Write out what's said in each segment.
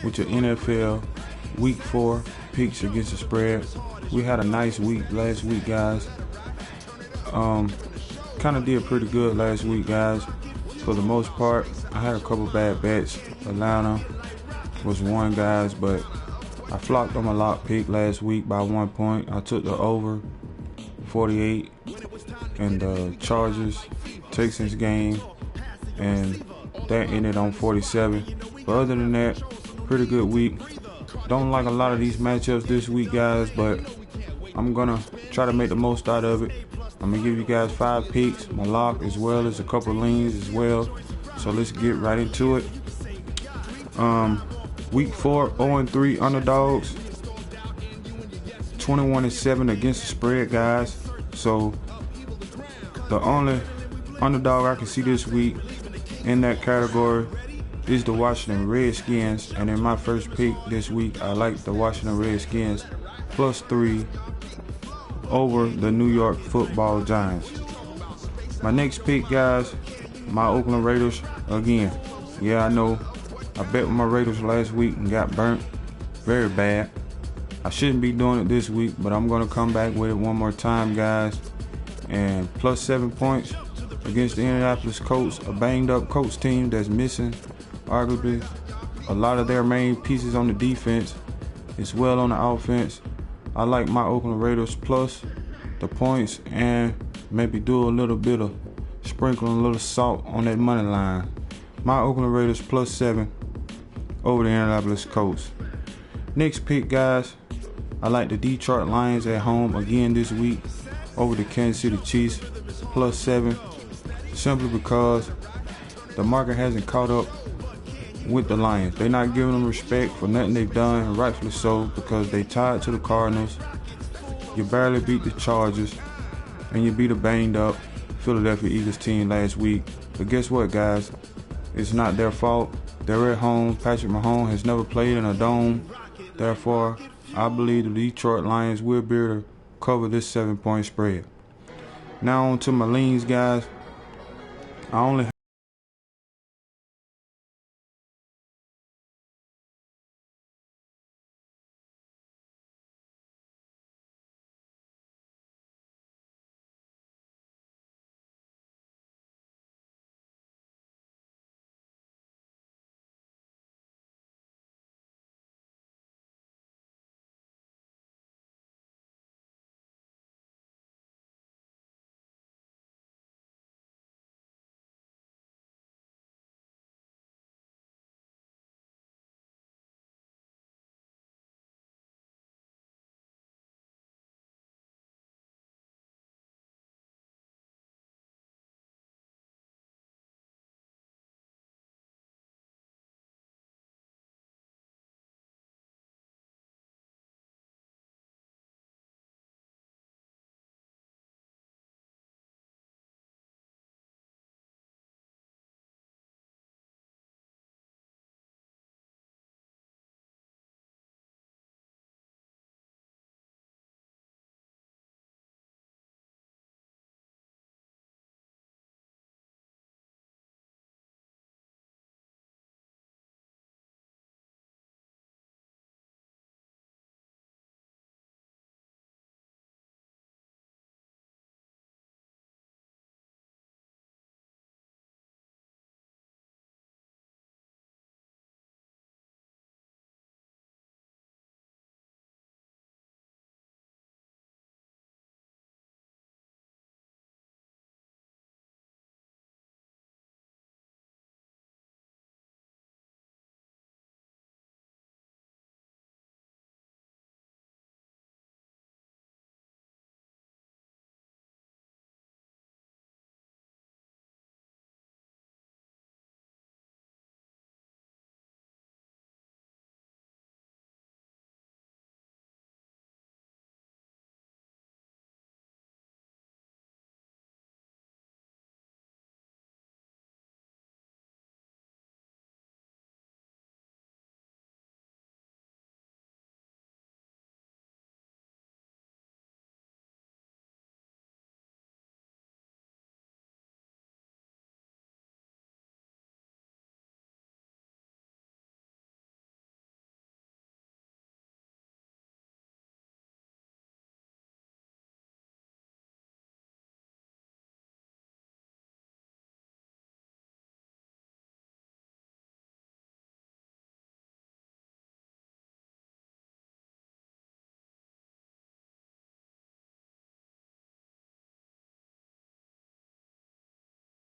with your NFL Week 4 picks against the spread. We had a nice week last week, guys. Kind of did pretty good last week, guys. For the most part, I had a couple bad bets. Atlanta was one, guys, but I flopped on my lock pick last week by 1 point. I took the over 48 in the Chargers Texans game, and that ended on 47. But other than that, pretty good week. Don't like a lot of these matchups this week, guys, but I'm gonna try to make the most out of it. I'm gonna give you guys 5 picks, my lock, as well as a couple of leans as well. So let's get right into it. Week 4, 0-3 underdogs, 21-7 against the spread, guys. So the only underdog I can see this week in that category is the Washington Redskins. And in my first pick this week, I like the Washington Redskins +3 over the New York Football Giants. My next pick, guys, my Oakland Raiders again. Yeah, I know I bet with my Raiders last week and got burnt very bad. I shouldn't be doing it this week, but I'm going to come back with it one more time, guys. And +7 points against the Indianapolis Colts, a banged up Colts team that's missing arguably a lot of their main pieces on the defense as well on the offense. I like my Oakland Raiders plus the points, and maybe do a little bit of sprinkling a little salt on that money line. My Oakland Raiders +7 over the Indianapolis Colts. Next pick, guys, I like the Detroit Lions at home again this week over the Kansas City Chiefs +7, simply because the market hasn't caught up with the Lions. They're not giving them respect for nothing they've done, and rightfully so, because they tied to the Cardinals. You barely beat the Chargers, and you beat a banged up Philadelphia Eagles team last week. But guess what, guys? It's not their fault. They're at home. Patrick Mahomes has never played in a dome. Therefore, I believe the Detroit Lions will be able to cover this 7-point spread. Now on to my leans, guys. I only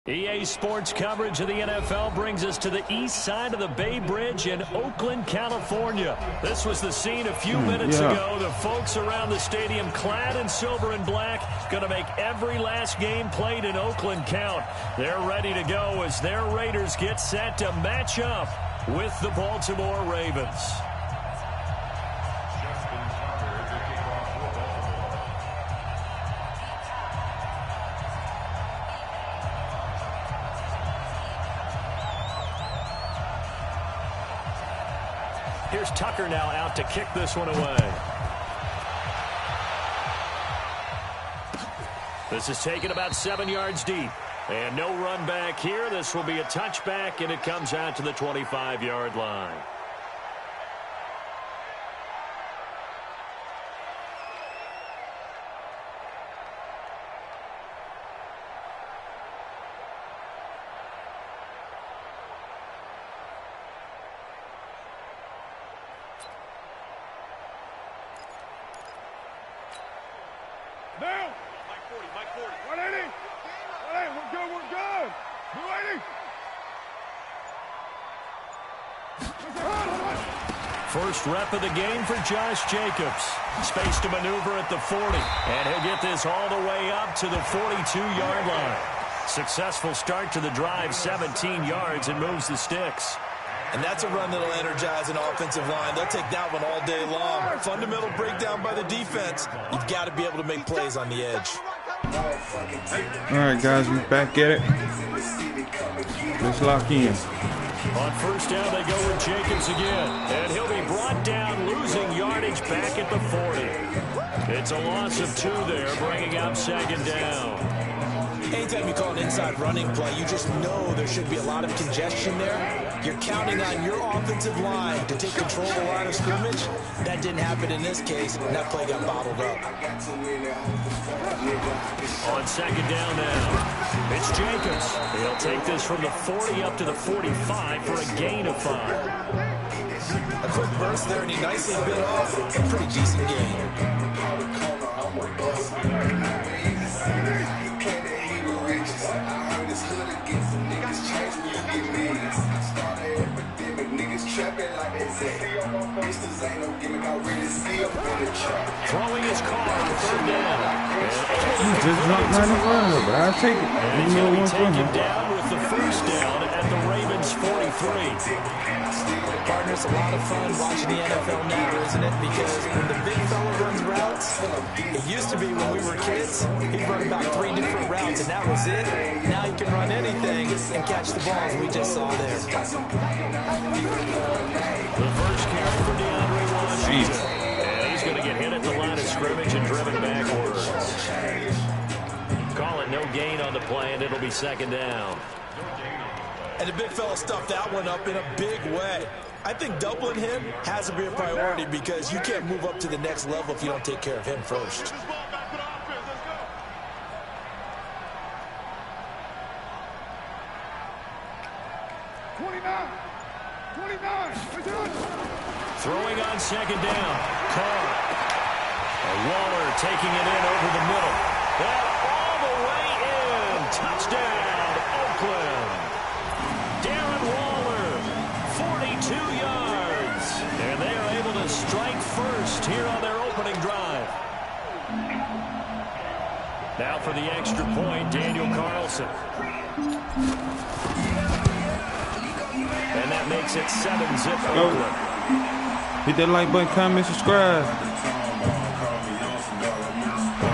EA Sports coverage of the NFL brings us to the east side of the Bay Bridge in Oakland, California. This was the scene a few minutes ago. The folks around the stadium clad in silver and black going to make every last game played in Oakland count. They're ready to go as their Raiders get set to match up with the Baltimore Ravens. Here's Tucker now out to kick this one away. This is taken about 7 yards deep. And no run back here. This will be a touchback, and it comes out to the 25-yard line. Now! Mike 40. 180! 180, we're good! 280! First rep of the game for Josh Jacobs. Space to maneuver at the 40. And he'll get this all the way up to the 42-yard line. Successful start to the drive, 17 yards, and moves the sticks. And that's a run that'll energize an offensive line. They'll take that one all day long. Fundamental breakdown by the defense. You've got to be able to make plays on the edge. All right, guys, we're back at it. Let's lock in. On first down, they go with Jacobs again. And he'll be brought down, losing yardage back at the 40. It's a loss of 2 there, bringing up second down. Anytime you call an inside running play, you just know there should be a lot of congestion there. You're counting on your offensive line to take control of the line of scrimmage. That didn't happen in this case, and that play got bottled up. On second down now, it's Jacobs. He'll take this from the 40 up to the 45 for a gain of 5. A quick burst there, and he nicely bit off a pretty decent gain. Throwing his car, third down. He just jumped right in front of it, but I'll take it. And he'll be taken down with the first down at the Ravens 43. Partner, it's a lot of fun watching the NFL now, isn't it? Because when the big fella runs routes, it used to be when we were kids, he'd run about 3 different routes, and that was it. Now he can run anything and catch the balls we just saw there. The first carry for DeAndre Washington. And he's going to get hit at the line of scrimmage and driven backwards. Call it no gain on the play, and it'll be second down. And the big fella stuffed that one up in a big way. I think doubling him has to be a priority because you can't move up to the next level if you don't take care of him first. Throwing on second down. Carr. Waller taking it in over the middle. And all the way in. Touchdown, Oakland. Darren Waller, 42 yards. And they are able to strike first here on their opening drive. Now for the extra point, Daniel Carlson. And that makes it 7-zip Oakland. Hit that like button, comment, subscribe. Well,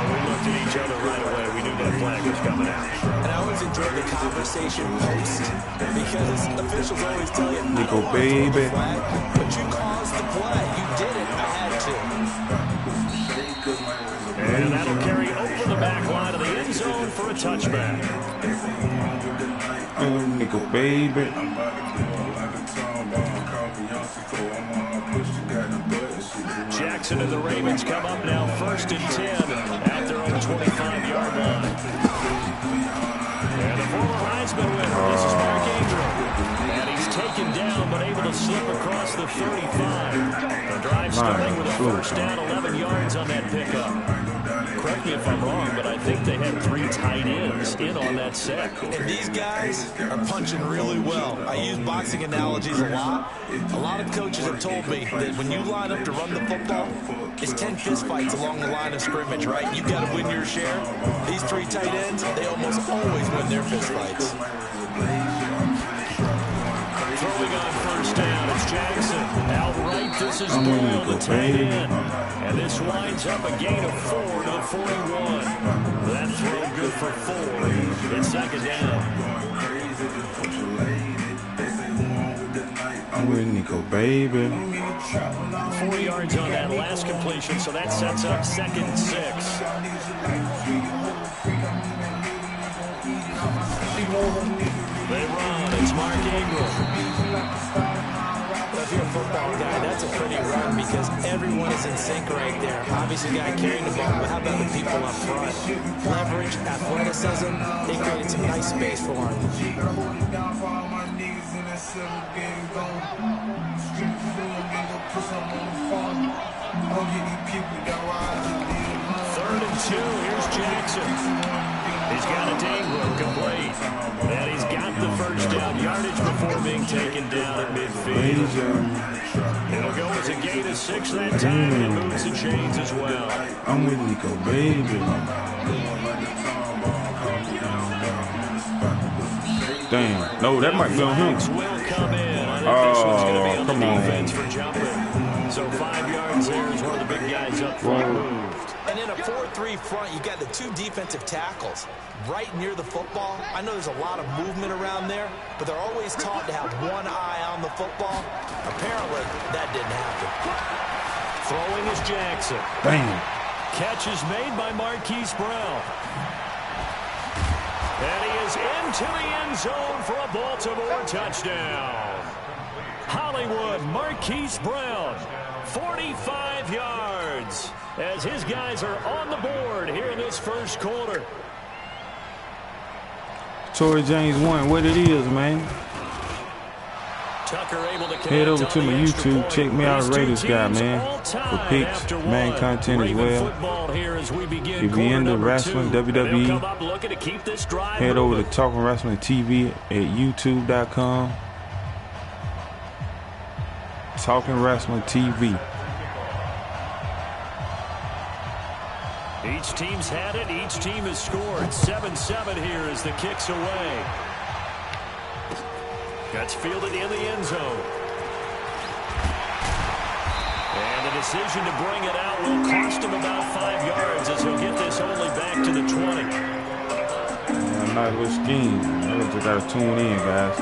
we looked at each other right away. We knew that flag was coming out. And I always enjoy the conversation post because officials always tell you, Nico, baby. But you caused the play. You did it. I had to. And that'll carry over the back line of the end zone for a touchback. Nico, baby. Jackson and the Ravens come up now 1st and 10 at their own 25-yard line. And the former Heisman winner, this is Mark Ingram. And he's taken down but able to slip across the 35. The drive starting with a first down, 11 yards on that pickup. correct me if I'm wrong, but I think they had 3 tight ends in on that set. And these guys are punching really well. I use boxing analogies a lot. A lot of coaches have told me that when you line up to run the football, it's 10 fistfights along the line of scrimmage, right? You've got to win your share. These 3 tight ends, they almost always win their fistfights. Throwing on first down, it's Jackson. Outright, this is Doyle, the tight end. And this winds up a gain of 4 to the 41. That throw good for 4. It's second down. I'm with Nico, baby. 4 yards on that last completion, so that sets up 2nd and 6. They run. It's Mark Ingram. If you're a football guy, that's a pretty run because everyone is in sync right there. Obviously, the guy carrying the ball, but how about the people up front? Leverage, athleticism, they created some nice space for him. 3rd and 2. Here's Jackson. He's got a Ingram complete. And he's got the first down yardage before being taken down at midfield. It'll go as a gain of 6 that time, and it moves the chains as well. I'm with Nico, baby. Damn. No, that might be on him. Will come in. I think this one's going to be on the come on. defense for jumping. So 5 yards there as one of the big guys up front moved. And in a 4-3 front, you got the 2 defensive tackles right near the football. I know there's a lot of movement around there, but they're always taught to have one eye on the football. Apparently, that didn't happen. Throwing is Jackson. Bam. Catch is made by Marquise Brown. And he is into the end zone for a Baltimore touchdown. Hollywood, Marquise Brown, 45 yards, as his guys are on the board here in this first quarter. Tory James 1, what it is, man. Tucker able to Head over to my YouTube. Check me out, Raiders guy, man. For picks, man, content as well. If you're into wrestling, WWE, head over to Talking Wrestling TV at youtube.com. Talking Wrestling TV. Each team's had it. Each team has scored. 7-7 here as the kick's away. Gets fielded in the end zone. And the decision to bring it out will cost him about 5 yards as he'll get this only back to the 20. Yeah, nice little scheme. I just got to tune in, guys.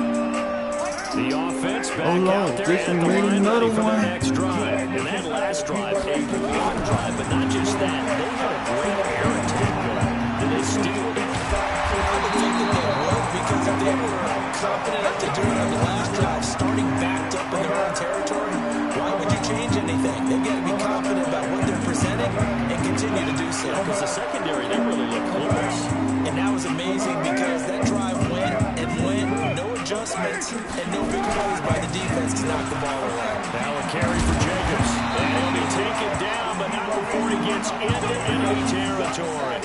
The offense back out there at the line ready for the next drive. And that last drive, a long drive, but not just that. They had a great air attack going. Did they steal it? I would think that they would, because if they were confident enough to do it on the last drive, starting backed up in their own territory, why would you change anything? They've got to be confident about what they're presenting and continue to do so. Because the secondary, they really look close. And that was amazing because that drive went and went, no adjustments, and no big plays by the defense to knock the ball away. Now a carry for Jacobs. And he'll be taken down, but not before he gets into enemy territory.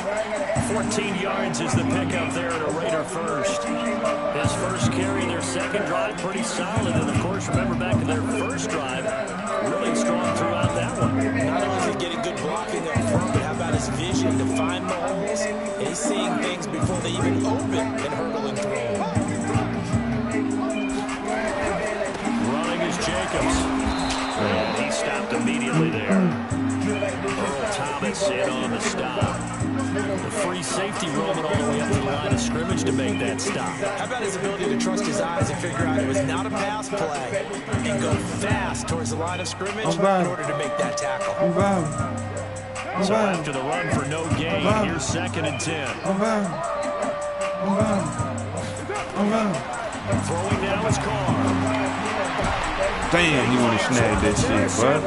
14 yards is the pickup there at a Raider first. His first carry, their second drive, pretty solid. And, of course, remember back to their first drive, really strong throughout that one. Not only is he getting good blocking up front, but how about his vision to find the holes? And he's seeing things before they even open and hurdling through. Running is Jacobs. And he stopped immediately there. Earl Thomas in on the stop. The free safety roaming all the way up to the line of scrimmage to make that stop. How about his ability to trust his eyes and figure out it was not a pass play and go fast towards the line of scrimmage in order to make that tackle. So after the run for no gain, here's 2nd and 10. Throwing now is Carr. Damn, you want to snag that shit, bud.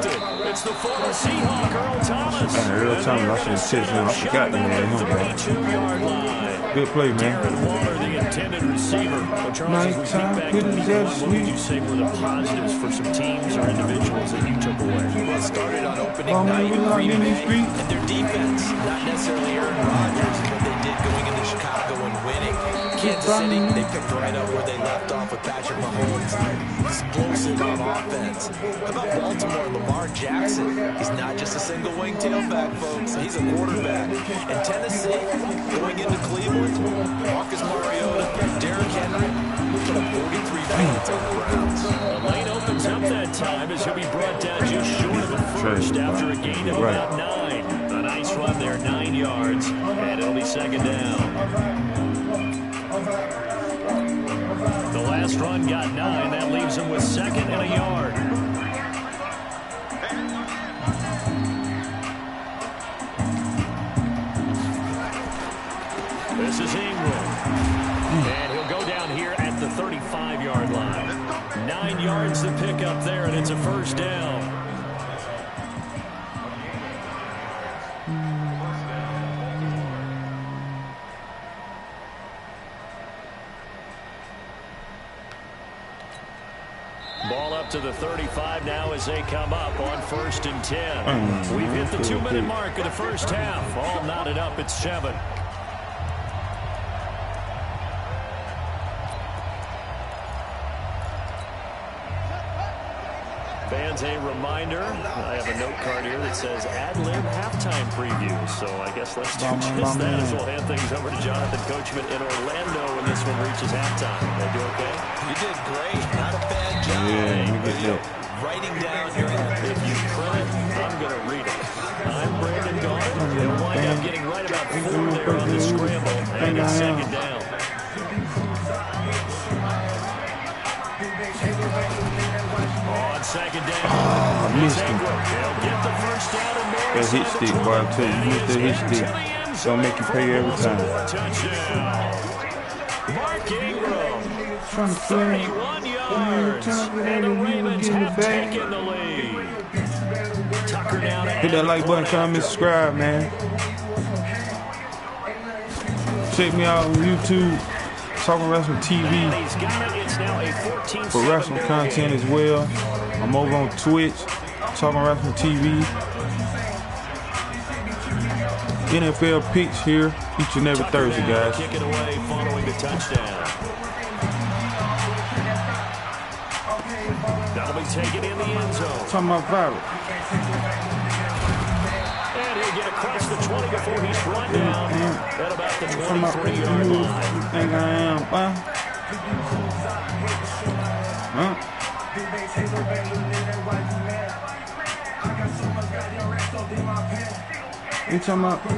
It's the former Seahawk, Earl Thomas. Earl Thomas, I should have said him. I forgot to have him, man. 32-yard line. Good play, man. Darren Waller, the intended receiver. Well, Charles, as we think back to week 1, what would you say were the positives for some teams or individuals that you took away? Well, it started on opening opening night in Green Bay, and their defense not necessarily Aaron Rodgers, but they did going into Chicago and winning. Kansas City, they picked right up where they left off with Patrick Mahomes. Explosive on offense. How about Baltimore, Lamar Jackson? He's not just a single wing tailback, folks. He's a quarterback. And Tennessee, going into Cleveland, Marcus Mariota, Derrick Henry, put up 43 points on the Browns. The lane opens up that time as he'll be brought down just short of the first after a gain of about 9. A nice run there, 9 yards, and it'll be second down. The last run got 9. That leaves him with second and a yard. This is Ingram. And he'll go down here at the 35-yard line. 9 yards to pick up there, and it's a first down. Ball up to the 35 now as they come up on 1st and 10. We've hit the 2-minute mark of the first half. All knotted up at 7. Fans, a reminder, I have a note card here that says ad-lib halftime preview. So I guess let's do just that as we'll hand things over to Jonathan Coachman in Orlando when this one reaches halftime. They do okay? You did great. Not a bad job. Writing down your If you print it, I'm going to read it. I'm Brandon Gaughan. They'll wind up getting right about 4 there on the scramble. And it's second down. On second down. I missed him. They'll get the first down and more. That hit stick, boy, I tell you, miss that hit stick. Don't make you pay every time. Touchdown. Mark Ingram. 31 yards. And the Ravens have taken the lead. Tucker down. Hit that like button, comment, subscribe, man. Check me out on YouTube, Talking Wrestling TV, for wrestling content as well. I'm over on Twitch, Talking Wrestling TV. NFL picks here each and every Thursday, guys. Kick it away following the touchdown. That'll be taken in the end zone. Talking about viral. And he'll get across the 20 before he's run down at about the 23-yard line. You think I am, huh? You talking about the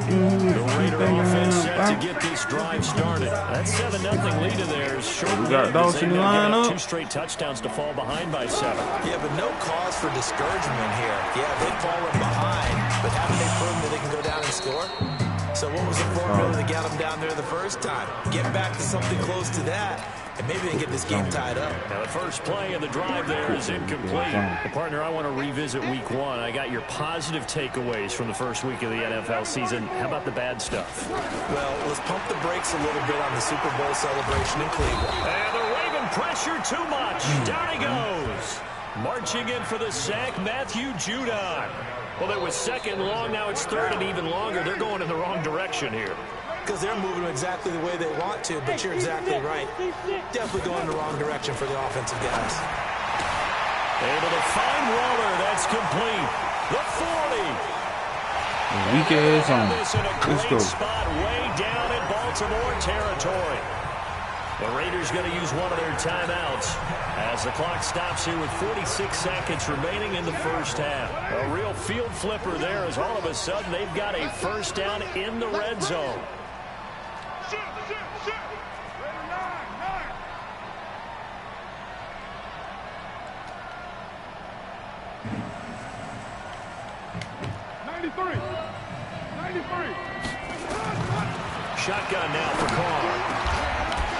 Raider offense set to get this drive started. That 7-0 lead of theirs short. We got Dawson in the lineup. 2 straight touchdowns to fall behind by 7. Yeah, but no cause for discouragement here. Yeah, they've fallen behind, but haven't they proven that they can go down and score? So what was the formula that got them down there the first time? Get back to something close to that, and maybe they can get this game tied up. Now the first play of the drive there is incomplete. Well, partner, I want to revisit week 1. I got your positive takeaways from the first week of the NFL season. How about the bad stuff? Well, let's pump the brakes a little bit on the Super Bowl celebration in Cleveland. And the Raven pressure too much. Down he goes. Marching in for the sack, Matthew Judon. Well, it was second long. Now it's third and even longer. They're going in the wrong direction here. Because they're moving exactly the way they want to, but you're exactly right. Definitely going in the wrong direction for the offensive guys. Able to find Waller. That's complete. The 40. Weak ass on. Let's go. Spot way down in Baltimore territory. The Raiders going to use one of their timeouts as the clock stops here with 46 seconds remaining in the first half. A real field flipper there as all of a sudden they've got a first down in the red zone. Shotgun now for Carr.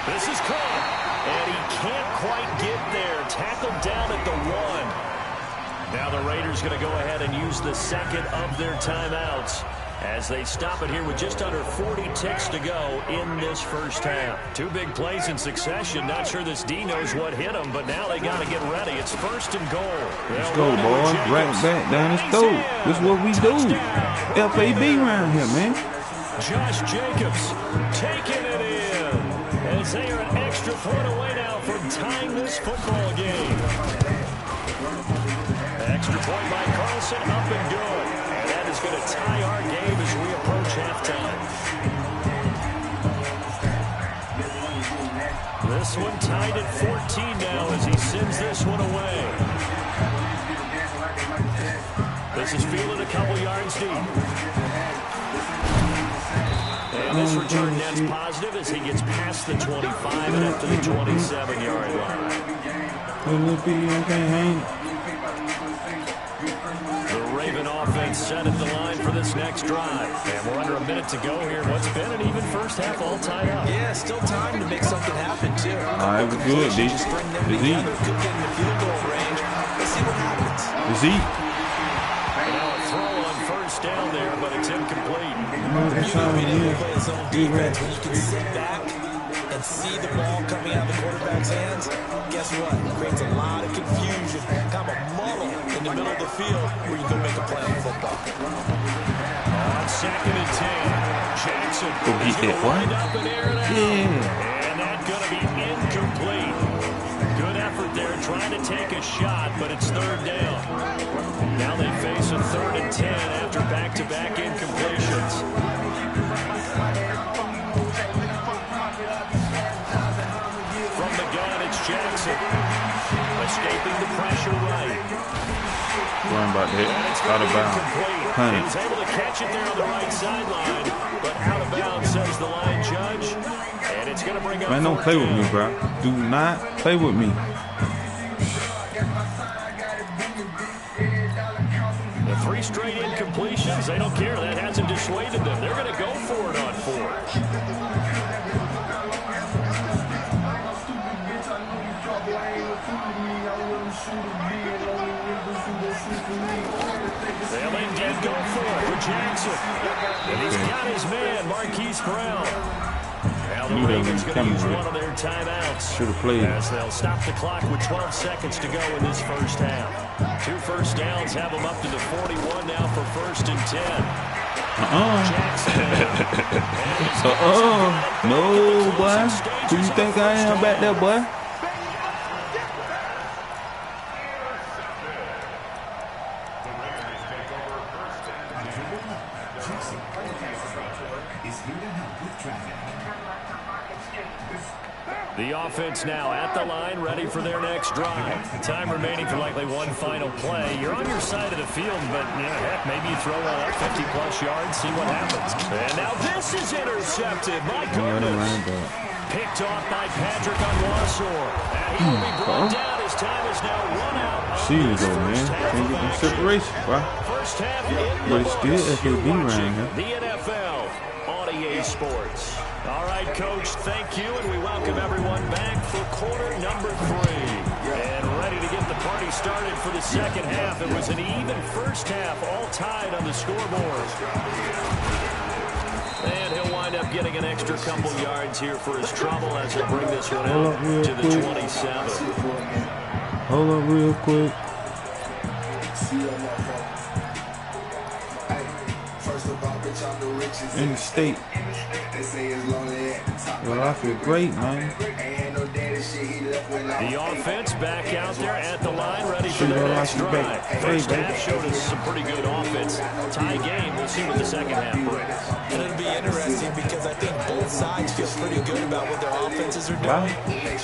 This is Carr, and he can't quite get there. Tackled down at the 1. Now the Raiders going to go ahead and use the second of their timeouts. as they stop it here with just under 40 ticks to go in this first half. Two big plays in succession. Not sure this D knows what hit him, but now they got to get ready. It's first and goal. Let's go, boys. Right back down his throat. This is what we do. FAB around here, man. Josh Jacobs taking it in as they are an extra point away now from tying this football game. Extra point by Carlson, up and good. And that is going to tie our game as we approach halftime. This one tied at 14 now as he sends this one away. This is fielded a couple yards deep. And this return net's positive as he gets past the 25 and up to the 27-yard line. The Raven offense set at the line for this next drive. And we're under a minute to go here. What's been an even first half all tied up. Yeah, still time to make something happen, too. All right, we're good, D. Just bring them together, could get in the field goal range. Let's see what happens. Z. Now a throw on first down there, but it's incomplete. You know we didn't play his own defense when you can sit back and see the ball coming out of the quarterback's hands. Guess what? It creates a lot of confusion, kind of a muddle in the middle of the field where you go make a play on football. On second and 10, Jackson is going to wind up and air it out. And that's going to be incomplete. Good effort there trying to take a shot, but it's third down. Now they face a 3rd and 10 after back-to-back incompletions. From the gun, it's Jackson. Escaping the pressure right. Worrying about that. Out of bounds. He was able to catch it there on the right sideline, but out of bounds, says the line judge. And it's going to bring up. Man, don't play with me, bro. Do not play with me. The 3 straight incompletions, they don't care. That hasn't dissuaded them. They're going to go for it on 4th. They'll indeed go for it with Jackson. And he's got his man, Marquise Brown. Now the Ravens going to use one of their timeouts. Should have played. As they'll stop the clock with 12 seconds to go in this first half. 2 first downs have them up to the 41 now for 1st and 10. No, boy. Who you think I am back there, boy? The offense now at the line, ready for their next drive. Time remaining for likely one final play. You're on your side of the field, but heck, maybe you throw up 50-plus yards, see what happens. And now this is intercepted. My goodness. Picked off by Patrick on Wassor. And he will be brought down. His time is now run out. See you go, man. Can't get no separation, bro. First half but it's still FAB around here. The NFL on EA Sports. All right, Coach, thank you, and we welcome everyone back for quarter number 3. And ready to get the party started for the second half. It was an even first half, all tied on the scoreboard. And he'll wind up getting an extra couple yards here for his trouble as he'll bring this one out to the 27. Hold up real quick. In the state. Well, I feel great, man. The offense back out there at the line, ready for their next drive. First half showed us some pretty good offense. Tie game, we'll see what the second half brings. And it'll be interesting because I think both sides feel pretty good about what their offenses are doing.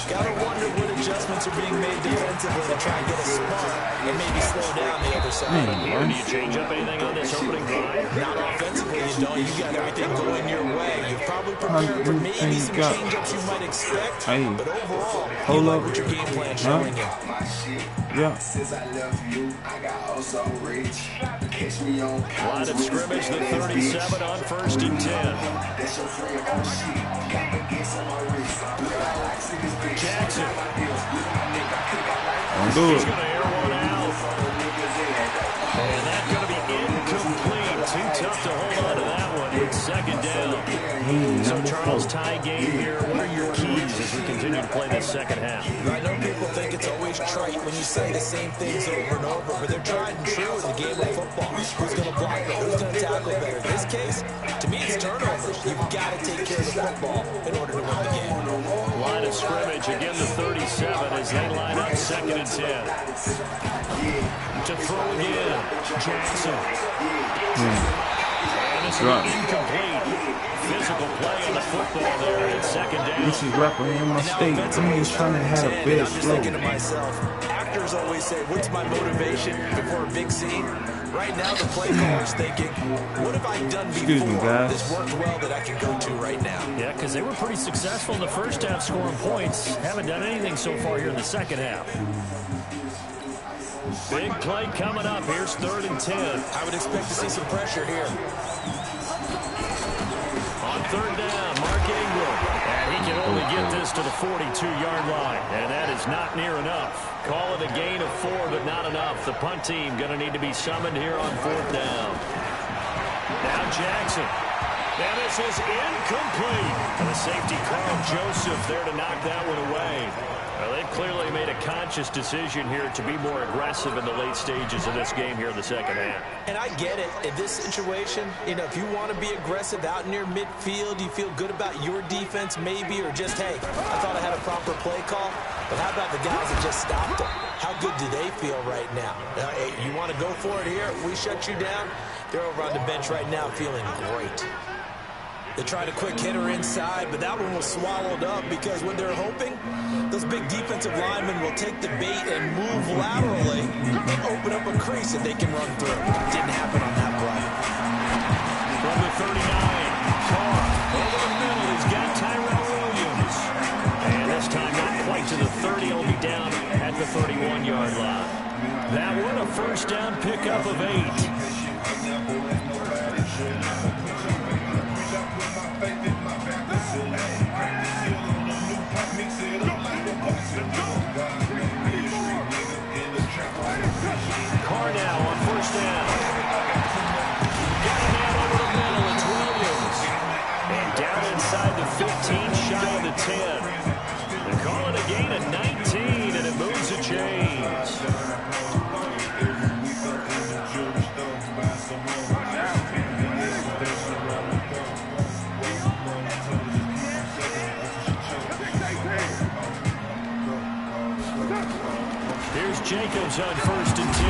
Gotta wonder what adjustments are being made defensively to try and get a spot and maybe slow down the other side. Do you change up anything on this opening drive? Not offensively, you don't. You got everything going your way. You've probably prepared for maybe some change-ups you might expect, but overall, you like what your game plan showing you. Yeah. Line of scrimmage, the 37 on 1st and 10. Jackson. Don't do He's it. going to air one out. And that's going to be incomplete. Too tough to hold on to that. So, Charles, tie game here. What are your keys as we continue to play this second half? I know people think it's always trite when you say the same things over and over, but they're tried and true in the game of football. Who's going to block better? Who's going to tackle better? In this case, to me, it's turnovers. You've got to take care of the football in order to win the game. Line of scrimmage, again the 37 as they line up 2nd and 10. To throw again, Jackson. And this is incomplete. Physical play on the football there at 2nd down. This is refereeing my state. I'm just trying to have a big I'm just thinking to myself, actors always say, what's my motivation before a big scene? Right now, the play caller's thinking, what have I done before this worked well that I can go to right now? Yeah, because they were pretty successful in the first half scoring points. Haven't done anything so far here in the second half. Big play coming up. Here's 3rd and 10. I would expect to see some pressure here. On 3rd down, Mark Ingram. And he can only get this to the 42-yard line. And that is not near enough. Call it a gain of 4, but not enough. The punt team going to need to be summoned here on 4th down. Now Jackson. And this is incomplete. And the safety, Carl Joseph, there to knock that one away. Well, they've clearly made a conscious decision here to be more aggressive in the late stages of this game here in the second half. And I get it. In this situation, you know, if you want to be aggressive out near midfield, you feel good about your defense maybe, or just, hey, I thought I had a proper play call. But how about the guys that just stopped them? How good do they feel right now? Hey, you want to go for it here? We shut you down. They're over on the bench right now feeling great. They tried a quick hitter inside, but that one was swallowed up because when they're hoping, those big defensive linemen will take the bait and move laterally and open up a crease that they can run through. Didn't happen on that play. From the 39, Carr over the middle. He's got Tyrell Williams. And this time not quite to the 30. He'll be down at the 31-yard line. That one a first down pickup of 8. Carr now on 1st down. Got a man over the middle. It's Williams. And down inside the 15, shy of the 10. They call it a gain of 19, and it moves the chains. Here's Jacobs on 1st and 10.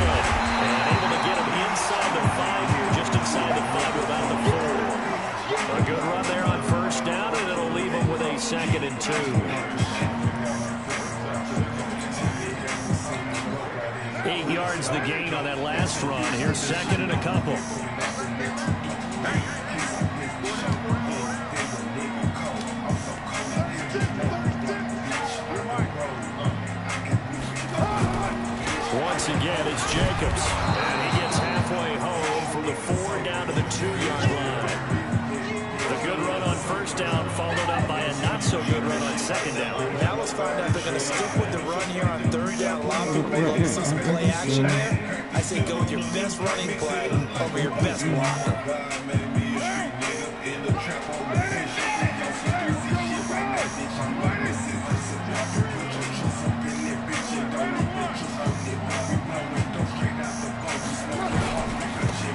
And able to get him inside the 5 here, just inside the 5 without the 4. A good run there on 1st down, and it'll leave him with a 2nd and 2. 8 yards the gain on that last run. Here's 2nd and a couple. Once again, it's Jacobs. And he gets halfway home from the 4 down to the 2-yard line. The good run on 1st down followed up by a not-so-good run on 2nd down. Now let's find out if they're going to stick with the run here on 3rd down. A lot of people would like to see some play action there. I say go with your best running play over your best blocker.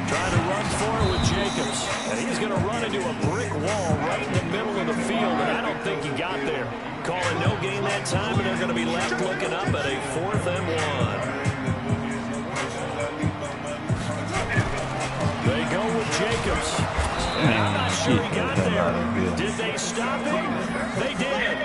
Trying to run for it with Jacobs. And he's going to run into a brick wall right in the middle of the field, and I don't think he got there. Calling no gain that time, and they're going to be left looking up at a 4th and 1. They go with Jacobs. And I'm not sure he got there. Did they stop him? They did.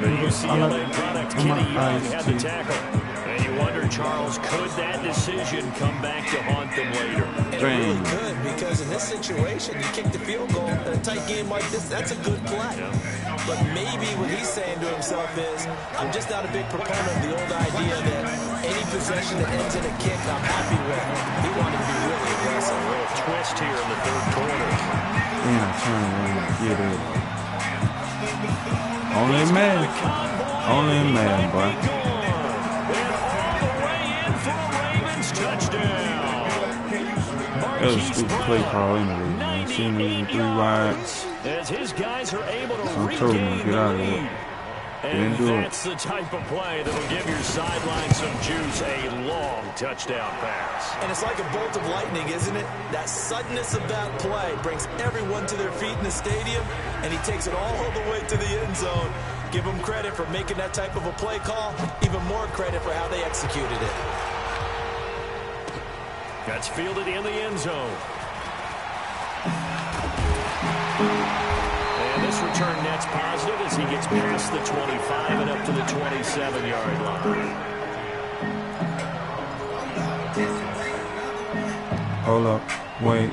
The UCLA product, Kenny Young, had the tackle. And you wonder, Charles, could that decision come back to haunt them later? It really could, because in this situation, you kick the field goal in a tight game like this, that's a good play. Yeah. But maybe what he's saying to himself is, I'm just not a big proponent of the old idea that any possession that ends in a kick, I'm happy with. He wanted to be really aggressive. A little twist here in the 3rd quarter. Yeah, turn around and get it. Only a man. Only a man, boy. That was a stupid play call anyway, man. Seeing me 3 wides. as his guys are able to I'm telling you, regain get the out of lead. here. And that's the type of play that will give your sideline some juice, a long touchdown pass. And it's like a bolt of lightning, isn't it? That suddenness of that play brings everyone to their feet in the stadium, and he takes it all the way to the end zone. Give him credit for making that type of a play call, even more credit for how they executed it. That's fielded in the end zone. And this return net's positive as he gets past the 25 and up to the 27-yard line. Hold up. Wait.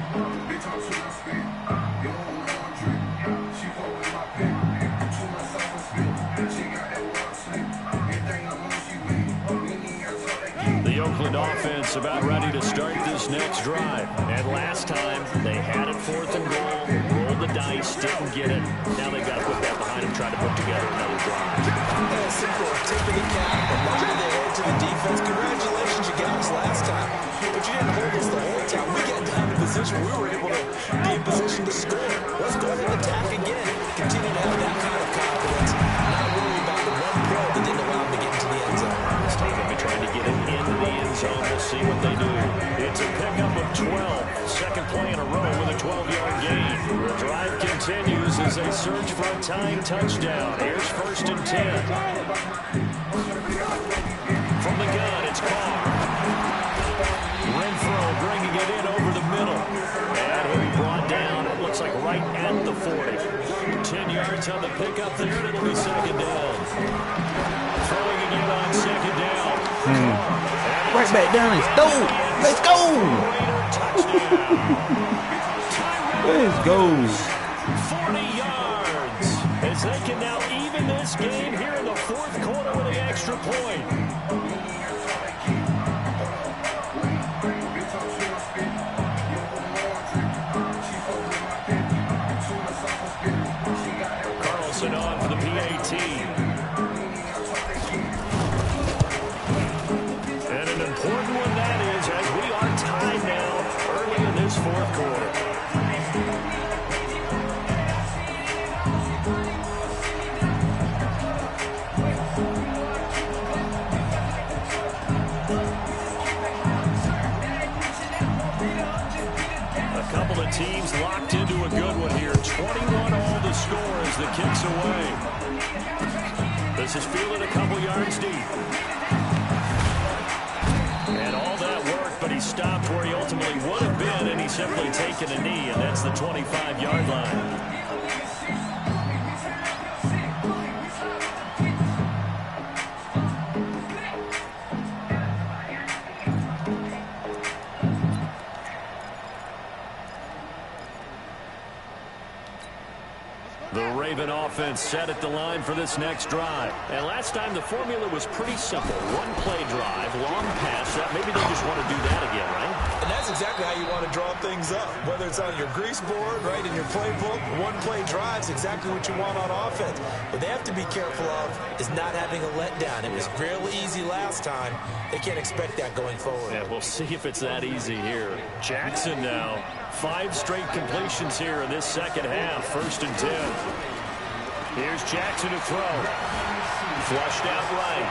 The Oakland offense about ready to start this next drive. And last time, they had it 4th and goal, rolled the dice, didn't get it. Now they've got to put that behind them, try to put together another drive. Simple tip of the cap, a nod of the head to the defense. Congratulations, you got us last time. But you didn't hold us the whole time. We got down in position. We were able to be in position to score. Let's go ahead and attack again. Continue to have that kind of confidence. Not worry about the one play that didn't allow them to get into the end zone. This time they'll be trying to get it into the end zone. We'll see what they do. It's a pickup of 12. Second play in a row with a 12-yard gain. The drive continues as they search for a tying touchdown. Here's 1st and 10. From the gun, it's Carr. Renfro bringing it in over the middle. And he'll be brought down, it looks like right at the 40. 10 yards on the pickup there, and it'll be 2nd down. Throwing again on 2nd down. Right back down. Let's go. Let's go. Let's go. 40 yards as they can now even this game here in the 4th quarter with an extra point. Carlson on for the PAT. And an important one that is, as we are tied now early in this 4th quarter. Teams locked into a good one here. 21 all the score as the kick's away. This is fielded a couple yards deep. And all that work, but he stopped where he ultimately would have been, and he's simply taken a knee, and that's the 25-yard line. Offense set at the line for this next drive. And last time the formula was pretty simple. One play drive, long pass. Maybe they just want to do that again, right? And that's exactly how you want to draw things up. Whether it's on your grease board, right, in your playbook, one play drive is exactly what you want on offense. What they have to be careful of is not having a letdown. It was real easy last time. They can't expect that going forward. Yeah, we'll see if it's that easy here. Jackson now. 5 straight completions here in this second half. 1st and 10. Here's Jackson to throw. Flushed out right.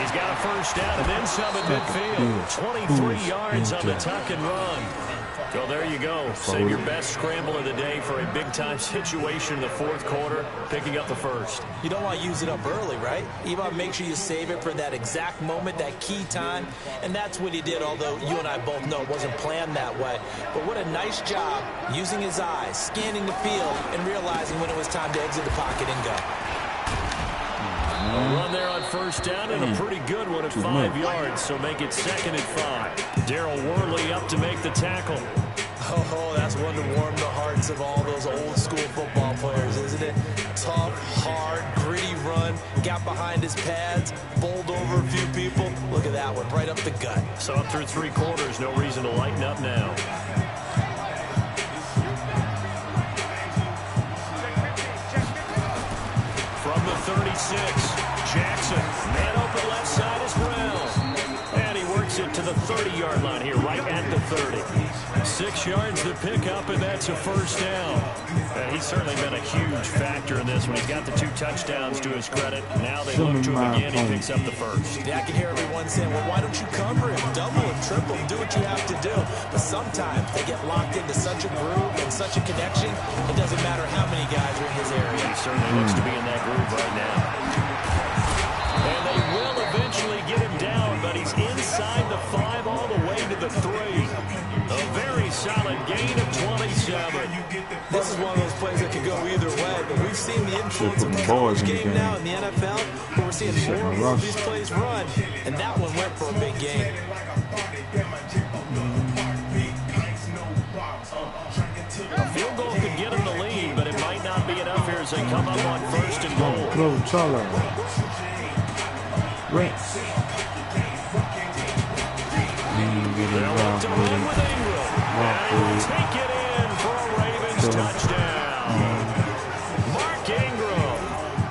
He's got a 1st down and then some at midfield. 23 yards on the tuck and run. Well, there you go. Save your best scramble of the day for a big-time situation in the 4th quarter, picking up the 1st. You don't want to use it up early, right? You want to make sure you save it for that exact moment, that key time. And that's what he did, although you and I both know it wasn't planned that way. But what a nice job using his eyes, scanning the field, and realizing when it was time to exit the pocket and go. A run there on 1st down and a pretty good one at 5 yards, so make it 2nd and 5. Darryl Worley up to make the tackle. Oh, that's one to warm the hearts of all those old school football players, isn't it? Tough, hard, gritty run, got behind his pads, bowled over a few people. Look at that one, right up the gut. So up through 3 quarters, no reason to lighten up now. From the 36, Jackson, man open left side is Brown. And he works it to the 30-yard line here, right at the 30. 6 yards to pick up, and that's a first down. He's certainly been a huge factor in this one. He's got the 2 touchdowns to his credit. Now they look to him again. He picks up the first. Yeah, I can hear everyone saying, well, why don't you cover him? Double him, triple him, do what you have to do. But sometimes they get locked into such a groove and such a connection, it doesn't matter how many guys are in his area. He certainly looks to be in that groove right now. And they will eventually get him down, but he's inside the 5 all the way to the 3. A very solid gain of 27. This is one of those plays that could go either way, but we've seen the influence of the college game now in the NFL, where we're seeing more of these plays run, and that one went for a big gain. A field goal could get him the lead, but it might not be enough here as they come up on 1st and goal. Throw Charlie. Rex. They'll look to run with Ingram. And he'll take it in for a Ravens touchdown. Mark Ingram,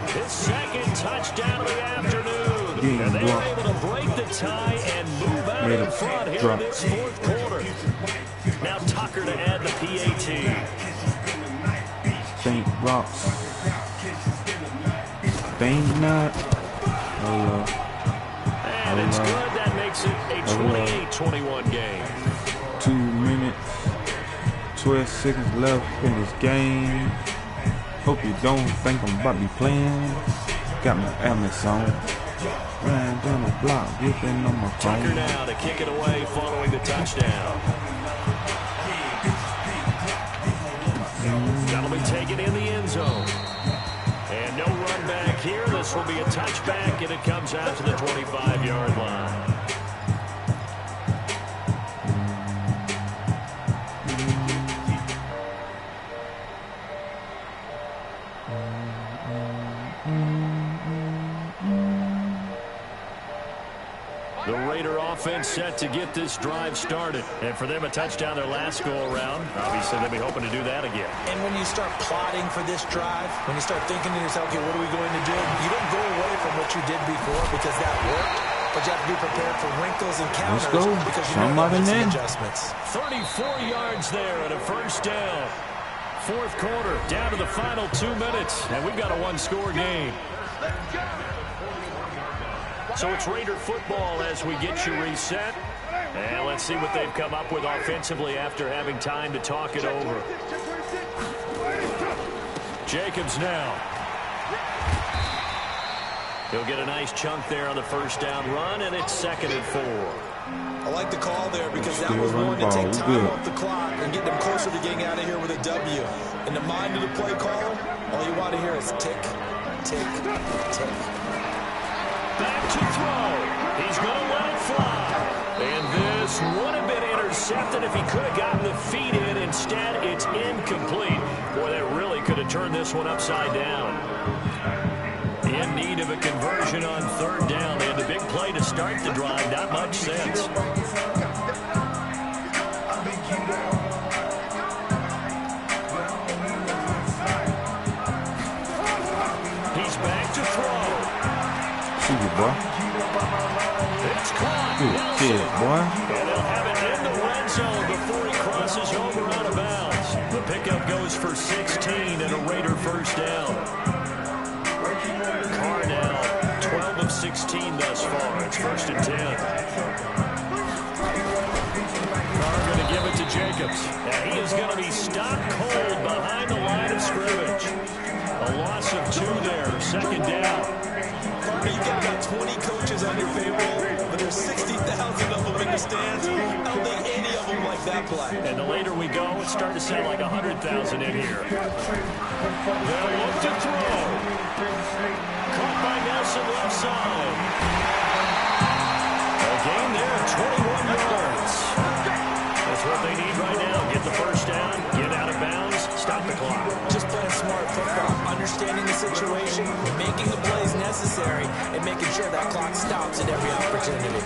his 2nd touchdown of the afternoon. And they were able to break the tie and move out in front here in this 4th quarter. Now Tucker to add the PAT. St. Rocks. Think not. And it's good. That makes it a 28-21 game. 2 minutes, 12 seconds left in this game. Hope you don't think I'm about to be playing. Got my helmet on. Ran down the block, whipping on my phone. Tucker now to kick it away following the touchdown. That'll be taken in the end zone. And no run back here. This will be a touchback, and it comes out to the 25-yard line. The Raider offense set to get this drive started. And for them, a touchdown their last go-around. Obviously, they'll be hoping to do that again. And when you start plotting for this drive, when you start thinking to yourself, okay, what are we going to do? You don't go away from what you did before because that worked. But you have to be prepared for wrinkles and counters. Let's go. Because you Somebody know in. adjustments. 34 yards there and a first down. 4th quarter, down to the final 2 minutes. And we've got a 1-score game. So it's Raider football as we get you reset. And let's see what they've come up with offensively after having time to talk it over. Jacobs now. He'll get a nice chunk there on the first down run, and it's 2nd and 4. I like the call there because that was going to take time off the clock and get them closer to getting out of here with a W. In the mind of the play caller, all you want to hear is tick, tick, tick. Back to throw. He's going to let it fly. And this would have been intercepted if he could have gotten the feet in. Instead, it's incomplete. Boy, that really could have turned this one upside down. In need of a conversion on 3rd down. They had the big play to start the drive. Not much sense. He's back to throw. See you, boy. It's caught. Good kid, boy. And they'll have it in the red zone before he crosses over out of bounds. The pickup goes for 16 and a Raider first down. Carr now 12 of 16 thus far. It's 1st and 10. Carr going to give it to Jacobs. And he is going to be stopped cold behind the line of scrimmage. A loss of 2 there. 2nd down. You've got about 20 coaches on your payroll, but there's 60,000 of them in the stands. I don't think any of them like that play. And the later we go, it's starting to sound like 100,000 in here. They'll look to throw. Caught by Nelson left side. A gain there of 21 yards. That's what they need right now. Get the first down, get out of bounds, stop the clock. Just playing smart football, understanding the situation, making the plays necessary, and making sure that clock stops at every opportunity.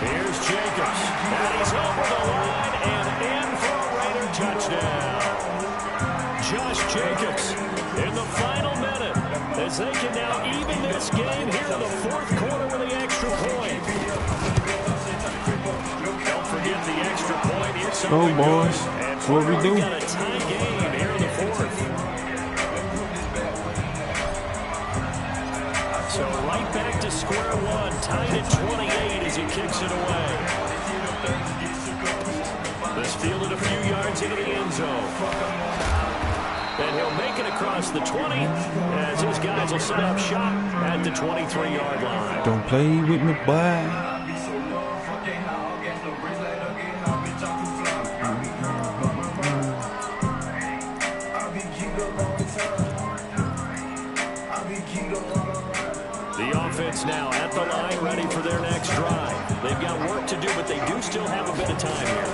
Here's Jacobs. And he's over the line and in for a Raider touchdown. Josh Jacobs in the final minute as they can now even this game here in the 4th quarter with the extra point. Don't forget the extra point. It's go, boys. That's what we do. Got a tie game here in the fourth. So right back to square one, tied at 28 as he kicks it away. This fielded a few yards into the end zone. And he'll make it across the 20 as his guys will set up shop at the 23-yard line. Don't play with me, boy. The offense now at the line, ready for their next drive. They've got work to do, but they do still have a bit of time here.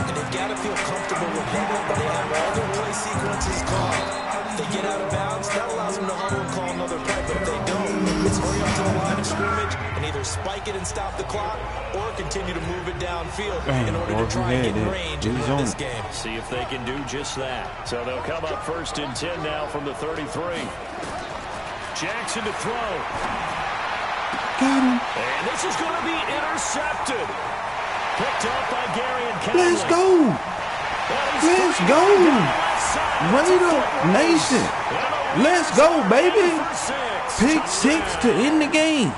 And they've got to feel comfortable with that. They have all their play sequences called. If they get out of bounds, that allows them to huddle and call another play. But if they don't, it's hurry up to the line of scrimmage and either spike it and stop the clock or continue to move it downfield in order to try and get in range and win this game. See if they can do just that. So they'll come up 1st and 10 now from the 33. Jackson to throw. Got him. And this is going to be intercepted. Picked up by Gary and Conley. Let's go. Let's go. Raider Nation. Let's go, baby. Pick 6 to end the game.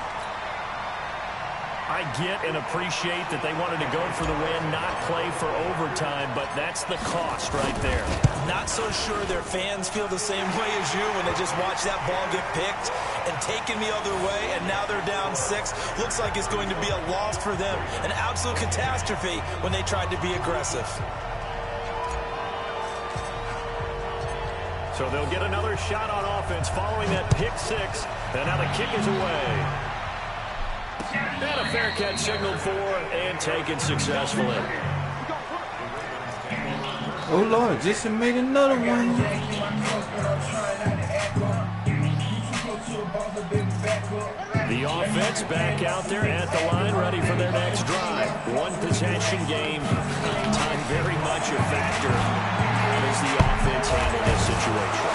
I get and appreciate that they wanted to go for the win, not play for overtime, but that's the cost right there. Not so sure their fans feel the same way as you when they just watch that ball get picked and taken the other way, and now they're down 6. Looks like it's going to be a loss for them, an absolute catastrophe when they tried to be aggressive. So they'll get another shot on offense following that pick 6, and now the kick is away. And a fair catch signaled for and taken successfully. Oh, Lord, just made another one. The offense back out there at the line, ready for their next drive. One possession game. Time very much a factor. How does the offense handle this situation?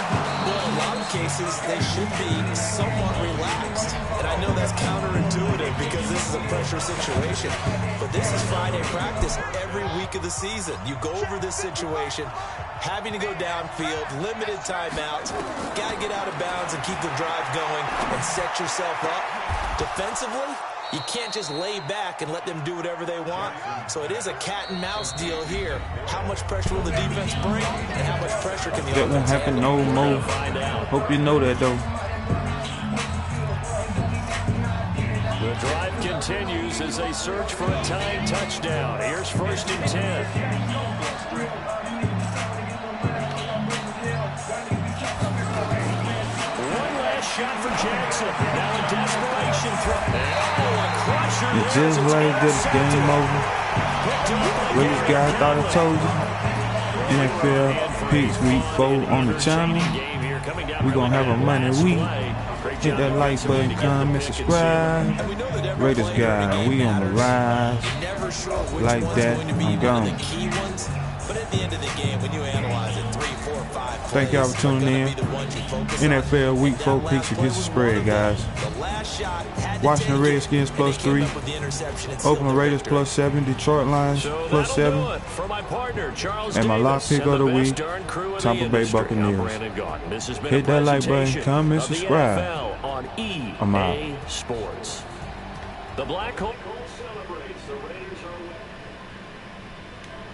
Well, in a lot of cases, they should be somewhat relaxed. And I know that's counterintuitive because this is a pressure situation. But this is Friday practice every week of the season. You go over this situation, having to go downfield, limited timeouts, got to get out of bounds and keep the drive going and set yourself up. Defensively, you can't just lay back and let them do whatever they want. So it is a cat and mouse deal here. How much pressure will the defense bring and how much pressure can the offense That won't happen no more. Hope you know that, though. The drive continues as they search for a tying touchdown. Here's 1st and 10. Shot for Jackson. Now a desperation throw. Oh, a crusher. It's just like this game over. Ladies, guys, thought I told you. NFL Picks Week 4 on the channel. We're going to have a Monday week. Hit that like button, comment, subscribe. Raiders guy, we on the rise. Like that, I'm gone. But at the end of the game, when you analyze it, 3, 4, 5 plays, thank y'all for tuning in. NFL Week 4 picks against the spread, guys. Washington Redskins +3. Oakland Raiders +7. Detroit Lions +7. And my lock pick of the week, Tampa Bay Buccaneers. Hit that like button, comment, subscribe. I'm out. The Black Hole.